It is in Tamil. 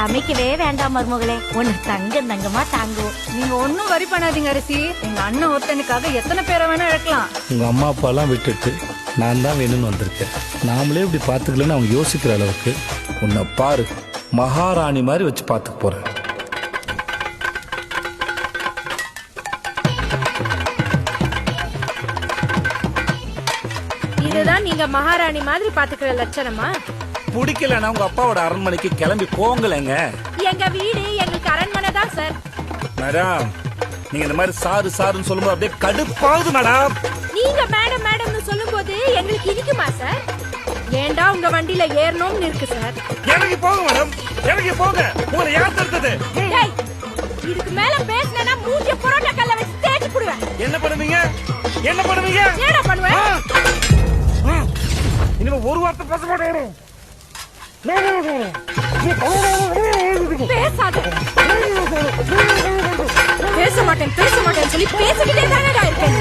சமைக்கவே வேண்டாம் மருமகளே, ஒன்னு தங்கமா தாங்குவோம். நீங்க ஒன்னும் வரி பண்ணாதீங்க அரிசி. எங்க அண்ணன் ஒருத்தனுக்காக எத்தனை பேரை வேணா இழக்கலாம். உங்க அம்மா அப்பா எல்லாம் விட்டுட்டு நான் தான் வேணும்னு வந்திருக்கேன். நாமளே இப்படி பாத்துக்கலன்னு அவங்க யோசிக்கிற அளவுக்கு உன்னை பாரு மகாராணி மாதிரி வச்சு பாத்துக்க போறேன். இதுதான் நீங்க மகாராணி மாதிரி பாத்துக்கிற லட்சணமா? பிடிக்கலன்னா உங்க அப்பாவோட அரண்மனைக்கு கிளம்பி போங்கலங்க. எங்க வீடு எங்களுக்கு அரண்மனை தான் சார். மேடம், நீங்க இந்த மாதிரி சாரு சாருன்னு சொல்லும்போது அப்படியே கடுப்பாகுது மேடம். நீங்க மேடம் மேடம்னு சொல்லும்போது எங்களுக்கு இனிக்குமா சார்? ஏண்டா உங்க வண்டியில ஏறணும்னு இருக்கு சார். இறங்கி போங்க மேடம், இறங்கி போங்க. உங்களை யார் தடுத்தது? டேய், இதுக்கு மேல பேசினா மூஞ்சிய புரோட்டா கல்ல வச்சு தேய்ச்சி புடுவேன். என்ன பண்ணுவீங்க? என்ன பண்ணுவீங்க? ஏடா பண்ணுவேன்? இனிமே ஒரு வார்த்தை பேச மாட்டேன். பேசாத. பேச மாட்டேன் சொல்லி பேசிக்கிட்டே தானடா இருக்கேன்.